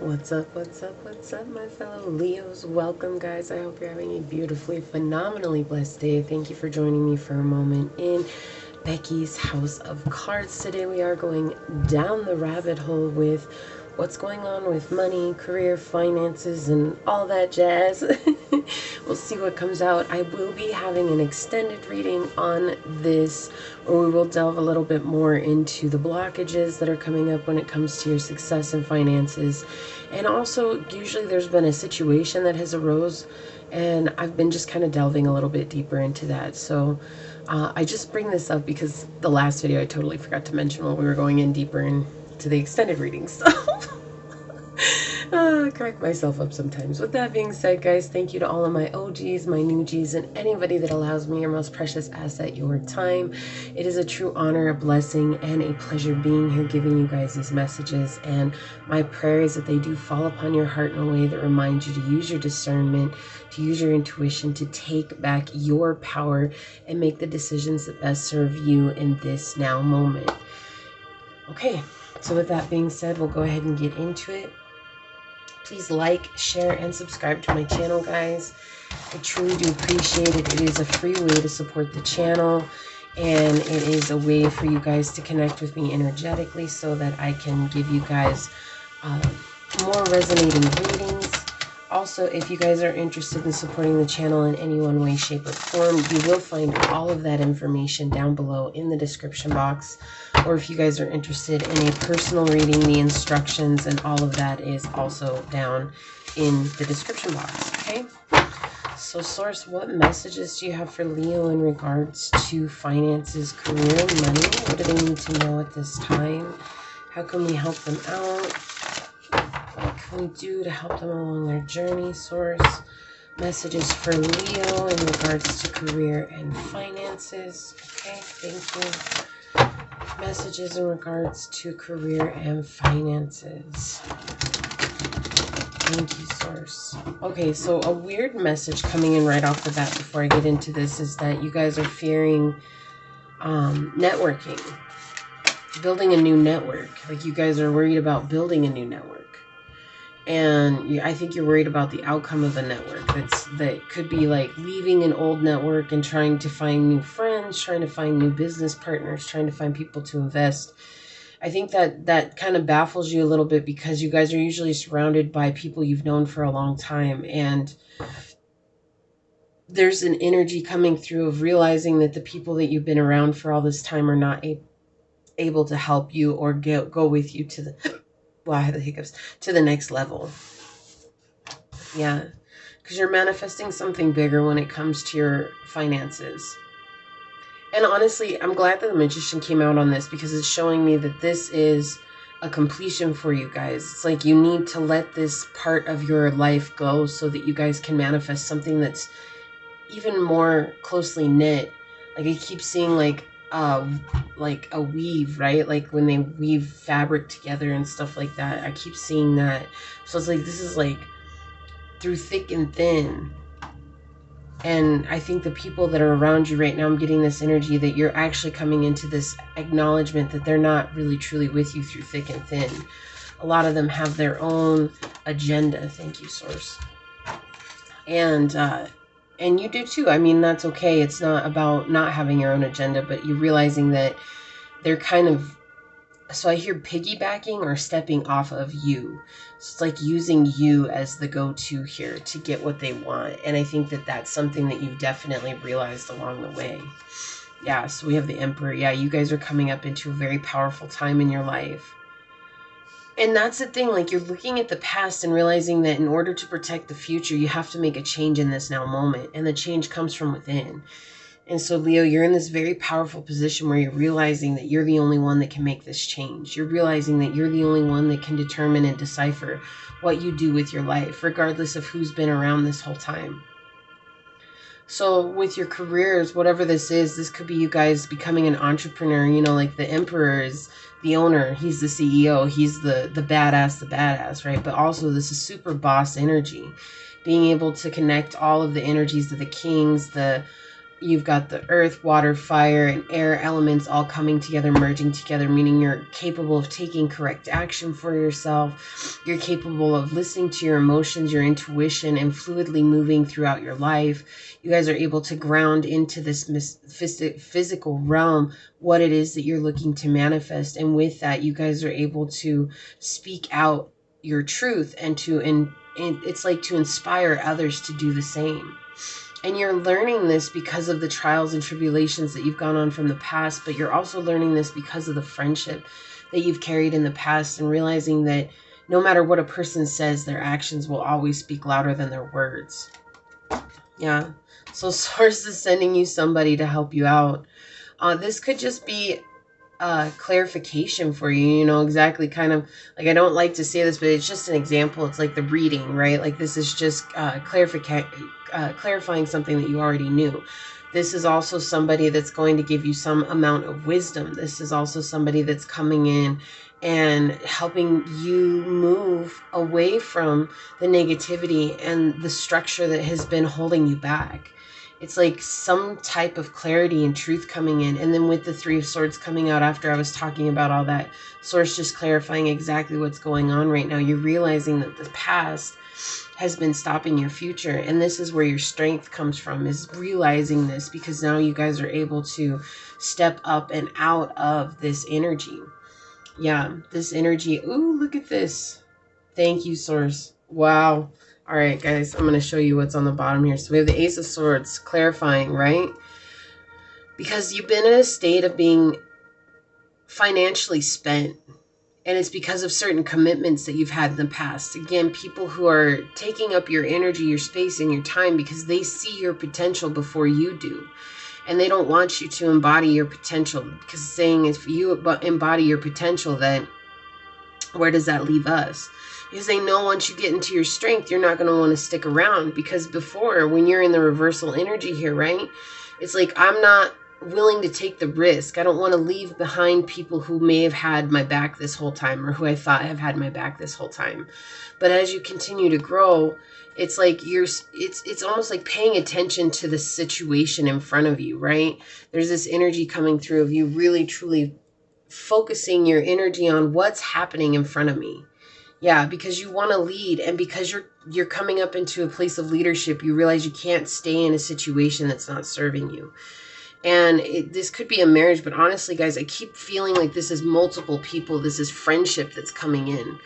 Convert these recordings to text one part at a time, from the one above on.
What's up, my fellow Leos? Welcome, guys. I hope you're having a beautifully, phenomenally blessed day. Thank you for joining me for a moment in Becky's House of Cards. Today we are going down the rabbit hole with what's going on with money, career, finances, and all that jazz. We'll see what comes out. I will be having an extended reading on this, where we will delve a little bit more into the blockages that are coming up when it comes to your success and finances. And also, usually there's been a situation that has arose, and I've been just kind of delving a little bit deeper into that. So I just bring this up because the last video I totally forgot to mention when we were going in deeper into the extended readings. So I crack myself up sometimes. With that being said, guys, thank you to all of my OGs, my new Gs, and anybody that allows me, your most precious asset, your time. It is a true honor, a blessing, and a pleasure being here giving you guys these messages. And my prayer is that they do fall upon your heart in a way that reminds you to use your discernment, to use your intuition, to take back your power and make the decisions that best serve you in this now moment. Okay, so with that being said, we'll go ahead and get into it. Please like, share, and subscribe to my channel, guys. I truly do appreciate it. It is a free way to support the channel, and it is a way for you guys to connect with me energetically so that I can give you guys more resonating readings. Also, if you guys are interested in supporting the channel in any one way, shape, or form, you will find all of that information down below in the description box. Or if you guys are interested in a personal reading, the instructions and all of that is also down in the description box, okay? So, Source, what messages do you have for Leo in regards to finances, career, and money? What do they need to know at this time? How can we help them out? What can we do to help them along their journey, Source? Messages for Leo in regards to career and finances. Okay, thank you. Messages in regards to career and finances. Thank you, Source. Okay, so a weird message coming in right off the bat before I get into this is that you guys are fearing networking. Building a new network. Like, you guys are worried about building a new network. And I think you're worried about the outcome of a network. That could be like leaving an old network and trying to find new friends, trying to find new business partners, trying to find people to invest. I think that kind of baffles you a little bit because you guys are usually surrounded by people you've known for a long time. And there's an energy coming through of realizing that the people that you've been around for all this time are not able to help you or go with you to the... Well, I had the hiccups, to the next level. Yeah, because you're manifesting something bigger when it comes to your finances. And honestly, I'm glad that the Magician came out on this because it's showing me that this is a completion for you guys. It's like you need to let this part of your life go so that you guys can manifest something that's even more closely knit. Like, I keep seeing like a weave, right? Like when they weave fabric together and stuff like that. I keep seeing that. So it's like, this is like through thick and thin. And I think the people that are around you right now, I'm getting this energy that you're actually coming into this acknowledgement that they're not really truly with you through thick and thin. A lot of them have their own agenda. Thank you, Source. And you do too. I mean, that's okay. It's not about not having your own agenda, but you realizing that they're kind of... So I hear piggybacking or stepping off of you. So it's like using you as the go-to here to get what they want. And I think that that's something that you've definitely realized along the way. Yeah, so we have the Emperor. Yeah, you guys are coming up into a very powerful time in your life. And that's the thing, like, you're looking at the past and realizing that in order to protect the future, you have to make a change in this now moment. And the change comes from within. And so, Leo, you're in this very powerful position where you're realizing that you're the only one that can make this change. You're realizing that you're the only one that can determine and decipher what you do with your life, regardless of who's been around this whole time. So with your careers, whatever this is, this could be you guys becoming an entrepreneur. You know, like the Emperor is the owner. He's the CEO. He's the badass, right? But also this is super boss energy. Being able to connect all of the energies of the kings, the you've got the earth, water, fire, and air elements all coming together, merging together, meaning you're capable of taking correct action for yourself. You're capable of listening to your emotions, your intuition, and fluidly moving throughout your life. You guys are able to ground into this physical realm what it is that you're looking to manifest. And with that, you guys are able to speak out your truth and it's like to inspire others to do the same. And you're learning this because of the trials and tribulations that you've gone on from the past, but you're also learning this because of the friendship that you've carried in the past, and realizing that no matter what a person says, their actions will always speak louder than their words. Yeah. So Source is sending you somebody to help you out. This could just be clarification for you, you know, exactly kind of like, I don't like to say this, but it's just an example. It's like the reading, right? Like this is just clarifying something that you already knew. This is also somebody that's going to give you some amount of wisdom. This is also somebody that's coming in and helping you move away from the negativity and the structure that has been holding you back. It's like some type of clarity and truth coming in. And then with the Three of Swords coming out after I was talking about all that, Source just clarifying exactly what's going on right now. You're realizing that the past has been stopping your future. And this is where your strength comes from, is realizing this, because now you guys are able to step up and out of this energy. Yeah, this energy. Ooh, look at this. Thank you, Source. Wow. All right, guys, I'm going to show you what's on the bottom here. So we have the Ace of Swords, clarifying, right? Because you've been in a state of being financially spent, and it's because of certain commitments that you've had in the past. Again, people who are taking up your energy, your space, and your time because they see your potential before you do. And they don't want you to embody your potential, because saying if you embody your potential, then where does that leave us? Because they know once you get into your strength, you're not going to want to stick around. Because before, when you're in the reversal energy here, right? It's like, I'm not willing to take the risk. I don't want to leave behind people who may have had my back this whole time, or who I thought have had my back this whole time. But as you continue to grow, it's like it's almost like paying attention to the situation in front of you, right? There's this energy coming through of you really, truly focusing your energy on what's happening in front of me. Yeah, because you want to lead, and because you're coming up into a place of leadership, you realize you can't stay in a situation that's not serving you. And this could be a marriage, but honestly, guys, I keep feeling like this is multiple people. This is friendship that's coming in,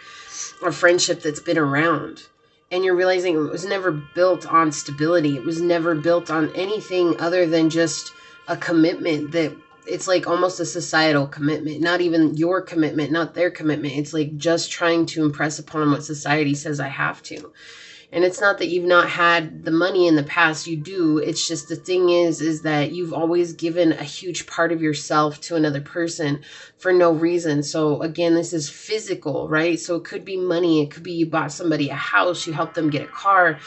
or friendship that's been around. And you're realizing it was never built on stability. It was never built on anything other than just a commitment that it's like almost a societal commitment, not even your commitment, not their commitment. It's like just trying to impress upon what society says I have to. And it's not that you've not had the money in the past, you do. It's just the thing is that you've always given a huge part of yourself to another person for no reason. So again, this is physical, right? So it could be money. It could be you bought somebody a house, you helped them get a car.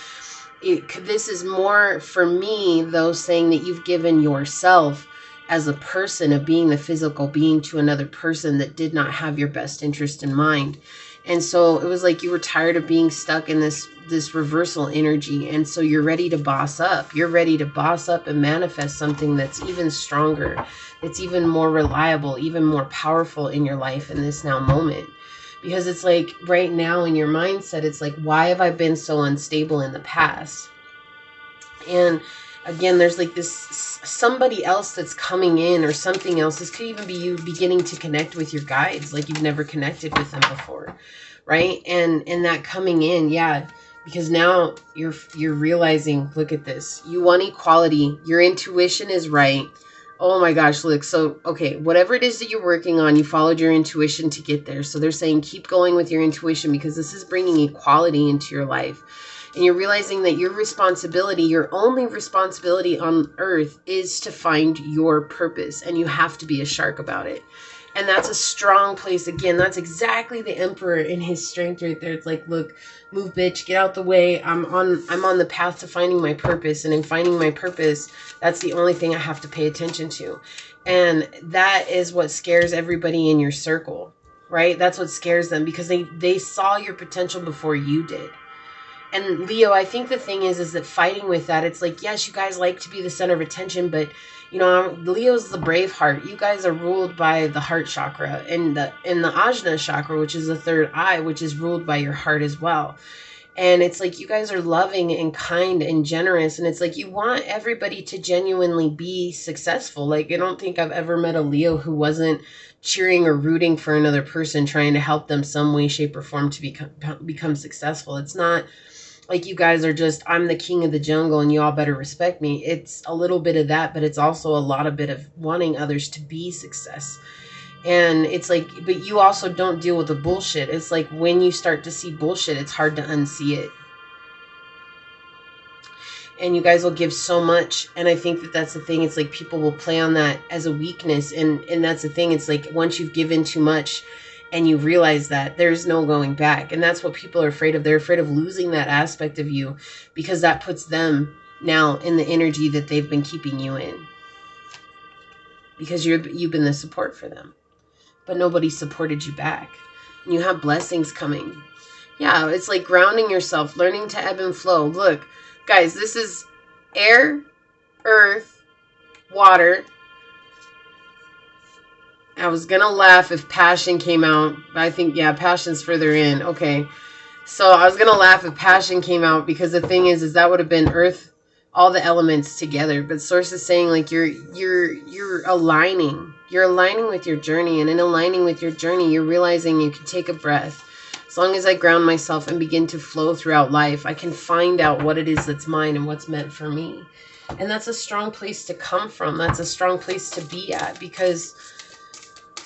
This is more for me, though, saying that you've given yourself as a person, of being the physical being, to another person that did not have your best interest in mind. And so it was like you were tired of being stuck in this reversal energy. And so you're ready to boss up. You're ready to boss up and manifest something that's even stronger, that's even more reliable, even more powerful in your life in this now moment. Because it's like right now in your mindset, it's like, why have I been so unstable in the past? And again, there's like this somebody else that's coming in, or something else. This could even be you beginning to connect with your guides like you've never connected with them before, right? And that coming in, yeah, because now you're realizing, look at this. You want equality. Your intuition is right. Oh my gosh, look. So, okay, whatever it is that you're working on, you followed your intuition to get there. So they're saying keep going with your intuition, because this is bringing equality into your life. And you're realizing that your responsibility, your only responsibility on earth, is to find your purpose. And you have to be a shark about it. And that's a strong place. Again, that's exactly the Emperor in his strength right there. It's like, look, move, bitch, get out the way. I'm on the path to finding my purpose. And in finding my purpose, that's the only thing I have to pay attention to. And that is what scares everybody in your circle, right? That's what scares them, because they saw your potential before you did. And Leo, I think the thing is that fighting with that, it's like, yes, you guys like to be the center of attention, but you know, Leo's the brave heart. You guys are ruled by the heart chakra and the Ajna chakra, which is the third eye, which is ruled by your heart as well. And it's like you guys are loving and kind and generous. And it's like you want everybody to genuinely be successful. Like, I don't think I've ever met a Leo who wasn't cheering or rooting for another person, trying to help them some way, shape, or form to become successful. It's not like you guys are just, I'm the king of the jungle and you all better respect me. It's a little bit of that, but it's also a lot of bit of wanting others to be success. And it's like, but you also don't deal with the bullshit. It's like when you start to see bullshit, it's hard to unsee it. And you guys will give so much. And I think that that's the thing. It's like people will play on that as a weakness. And that's the thing. It's like once you've given too much and you realize that, there's no going back. And that's what people are afraid of. They're afraid of losing that aspect of you because that puts them now in the energy that they've been keeping you in. Because you've been the support for them. But nobody supported you back. And you have blessings coming. Yeah, it's like grounding yourself, learning to ebb and flow. Look, guys, this is air, earth, water. I was going to laugh if passion came out. I think, yeah, passion's further in. Okay. So I was going to laugh if passion came out because the thing is that would have been earth, all the elements together. But Source is saying like you're aligning. You're aligning with your journey. And in aligning with your journey, you're realizing you can take a breath. As long as I ground myself and begin to flow throughout life, I can find out what it is that's mine and what's meant for me. And that's a strong place to come from. That's a strong place to be at because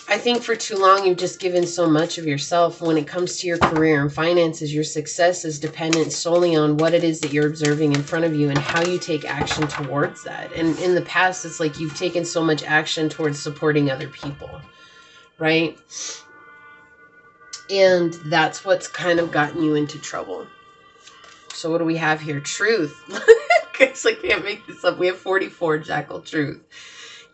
I think for too long you've just given so much of yourself. When it comes to your career and finances, your success is dependent solely on what it is that you're observing in front of you and how you take action towards that. And in the past, it's like you've taken so much action towards supporting other people, right? And that's what's kind of gotten you into trouble. So what do we have here? Truth. Guys, I can't make this up. We have 44, Jackal, truth.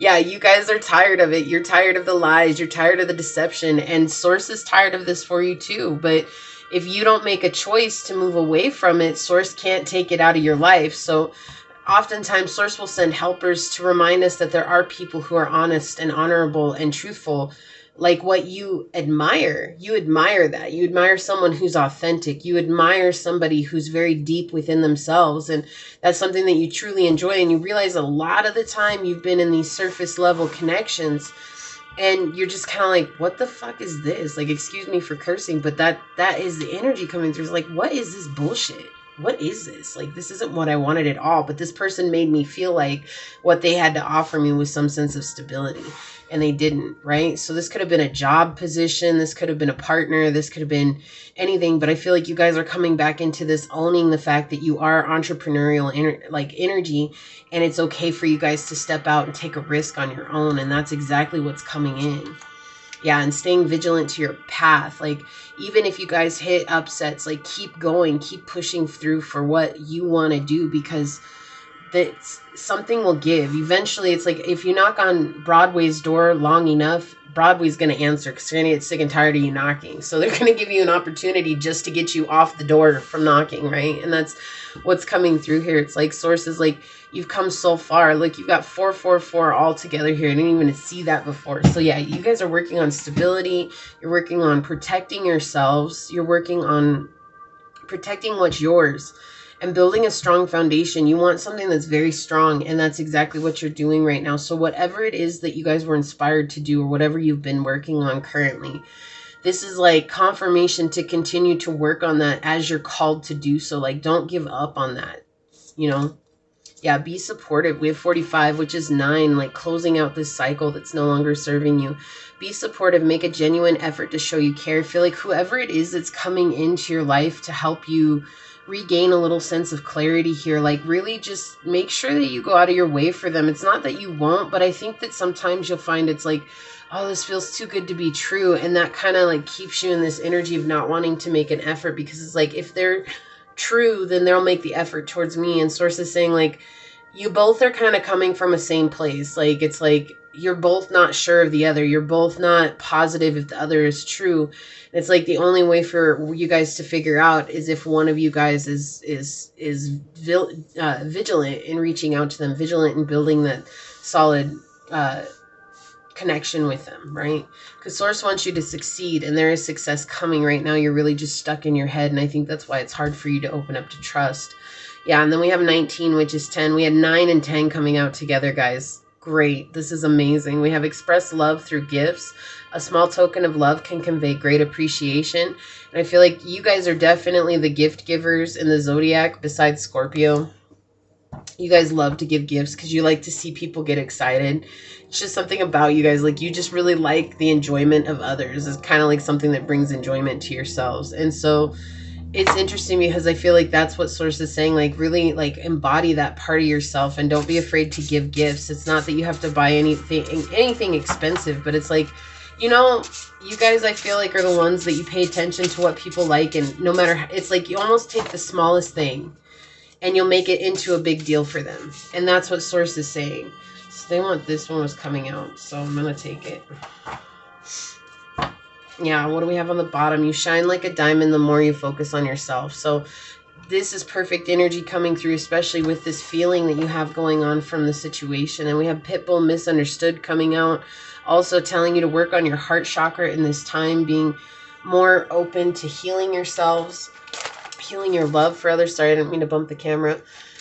Yeah, you guys are tired of it. You're tired of the lies. You're tired of the deception. And Source is tired of this for you too. But if you don't make a choice to move away from it, Source can't take it out of your life. So oftentimes Source will send helpers to remind us that there are people who are honest and honorable and truthful. Like what you admire. You admire that. You admire someone who's authentic. You admire somebody who's very deep within themselves. And that's something that you truly enjoy. And you realize a lot of the time you've been in these surface level connections and you're just kind of like, what the fuck is this? Like, excuse me for cursing, but that is the energy coming through. It's like, what is this bullshit? What is this? Like, this isn't what I wanted at all. But this person made me feel like what they had to offer me was some sense of stability. And they didn't, right? So this could have been a job position. This could have been a partner. This could have been anything. But I feel like you guys are coming back into this, owning the fact that you are entrepreneurial energy. And it's okay for you guys to step out and take a risk on your own. And that's exactly what's coming in. Yeah, and staying vigilant to your path. Like, even if you guys hit upsets, like, keep going. Keep pushing through for what you want to do because that something will give. Eventually, it's like if you knock on Broadway's door long enough, Broadway's going to answer because they're going to get sick and tired of you knocking. So they're going to give you an opportunity just to get you off the door from knocking, right? And that's what's coming through here. It's like sources like you've come so far. Like you've got 444 all together here. I didn't even see that before. So yeah, you guys are working on stability. You're working on protecting yourselves. You're working on protecting what's yours. And building a strong foundation. You want something that's very strong, and that's exactly what you're doing right now. So whatever it is that you guys were inspired to do or whatever you've been working on currently, this is like confirmation to continue to work on that as you're called to do so. Like, don't give up on that, you know? Yeah, be supportive. We have 45, which is 9, like closing out this cycle that's no longer serving you. Be supportive. Make a genuine effort to show you care. Feel like whoever it is that's coming into your life to help you regain a little sense of clarity here, like really just make sure that you go out of your way for them. It's not that you won't, but I think that sometimes you'll find it's like, oh, this feels too good to be true. And that kind of like keeps you in this energy of not wanting to make an effort because it's like, if they're true, then they'll make the effort towards me. And Source is saying like, you both are kind of coming from a same place. Like, it's like you're both not sure of the other. You're both not positive if the other is true. And it's like the only way for you guys to figure out is if one of you guys is vigilant in reaching out to them, vigilant in building that solid connection with them, right? Because Source wants you to succeed, and there is success coming right now. You're really just stuck in your head, and I think that's why it's hard for you to open up to trust. Yeah, and then we have 19, which is 10. We had 9 and 10 coming out together, guys. Great. This is amazing. We have expressed love through gifts. A small token of love can convey great appreciation. And I feel like you guys are definitely the gift givers in the zodiac besides Scorpio. You guys love to give gifts because you like to see people get excited. It's just something about you guys. Like, you just really like the enjoyment of others. It's kind of like something that brings enjoyment to yourselves. And so it's interesting because I feel like that's what Source is saying. Like, really, like, embody that part of yourself and don't be afraid to give gifts. It's not that you have to buy anything expensive, but it's like, you know, you guys, I feel like, are the ones that you pay attention to what people like. And no matter, it's like you almost take the smallest thing and you'll make it into a big deal for them. And that's what Source is saying. So they want, this one was coming out, so I'm going to take it. Yeah, what do we have on the bottom? You shine like a diamond the more you focus on yourself. So this is perfect energy coming through, especially with this feeling that you have going on from the situation. And we have Pitbull Misunderstood coming out, also telling you to work on your heart chakra in this time, being more open to healing yourselves, healing your love for others. Sorry, I didn't mean to bump the camera.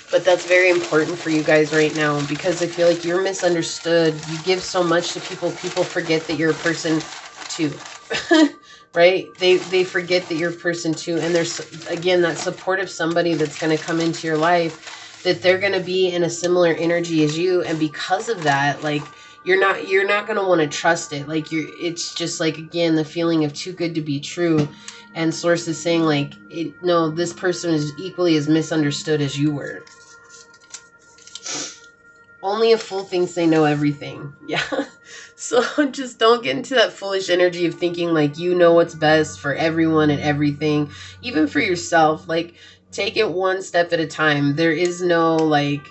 But that's very important for you guys right now, because I feel like you're misunderstood. You give so much to people. People forget that you're a person too. Right? They forget that you're a person too. And there's, again, that supportive somebody that's going to come into your life, that they're going to be in a similar energy as you. And because of that, like, you're not going to want to trust it. Like, it's just like, again, the feeling of too good to be true. And Source is saying, like, no, this person is equally as misunderstood as you were. Only a fool thinks they know everything. Yeah. So just don't get into that foolish energy of thinking like you know what's best for everyone and everything, even for yourself. Like, take it one step at a time. There is no like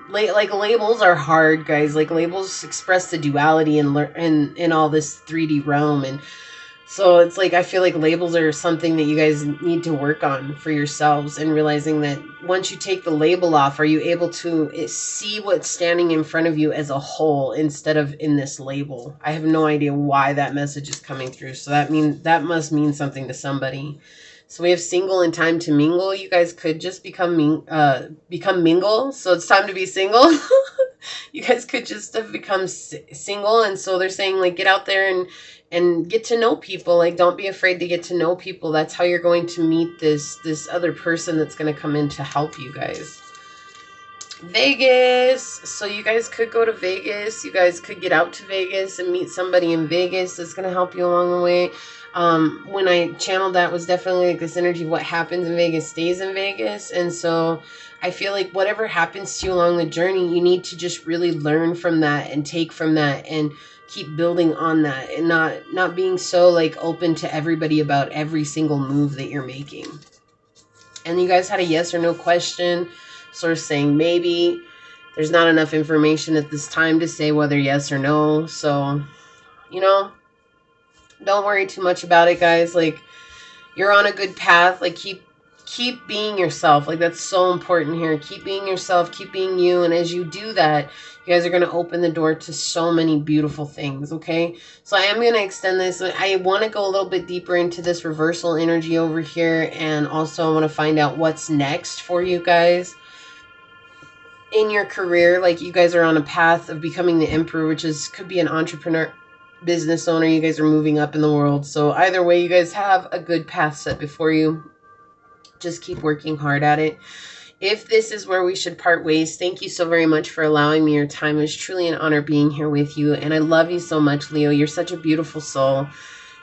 labels are hard, guys. Like, labels express the duality in all this 3D realm. And so it's like, I feel like labels are something that you guys need to work on for yourselves, and realizing that once you take the label off, are you able to see what's standing in front of you as a whole instead of in this label? I have no idea why that message is coming through. So that must mean something to somebody. So we have single and time to mingle. You guys could just become mingle. So it's time to be single. You guys could just have become single. And so they're saying, like, get out there and get to know people. Like, don't be afraid to get to know people. That's how you're going to meet this other person that's going to come in to help you guys. Vegas. So you guys could go to Vegas. You guys could get out to Vegas and meet somebody in Vegas that's going to help you along the way. When I channeled that, was definitely like this energy of what happens in Vegas stays in Vegas. And so I feel like whatever happens to you along the journey, you need to just really learn from that and take from that and keep building on that, and not being so like open to everybody about every single move that you're making. And you guys had a yes or no question. Source saying maybe. There's not enough information at this time to say whether yes or no. So, you know, don't worry too much about it, guys. Like, you're on a good path. Like, keep being yourself. Like, that's so important here. Keep being yourself, keep being you. And as you do that, you guys are going to open the door to so many beautiful things, okay? So I am going to extend this. I want to go a little bit deeper into this reversal energy over here. And also I want to find out what's next for you guys in your career. Like, you guys are on a path of becoming the emperor, which could be an entrepreneur, business owner. You guys are moving up in the world. So either way, you guys have a good path set before you. Just keep working hard at it. If this is where we should part ways, thank you so very much for allowing me your time. It's truly an honor being here with you. And I love you so much, Leo. You're such a beautiful soul.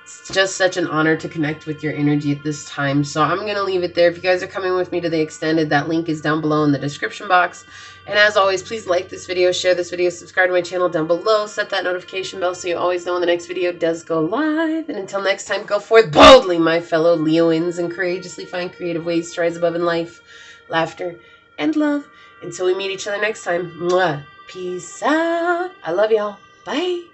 It's just such an honor to connect with your energy at this time. So I'm going to leave it there. If you guys are coming with me to the extended, that link is down below in the description box. And as always, please like this video, share this video, subscribe to my channel down below, set that notification bell so you always know when the next video does go live. And until next time, go forth boldly, my fellow Leoans, and courageously find creative ways to rise above in life, laughter, and love. Until we meet each other next time. Mwah. Peace out. I love y'all. Bye.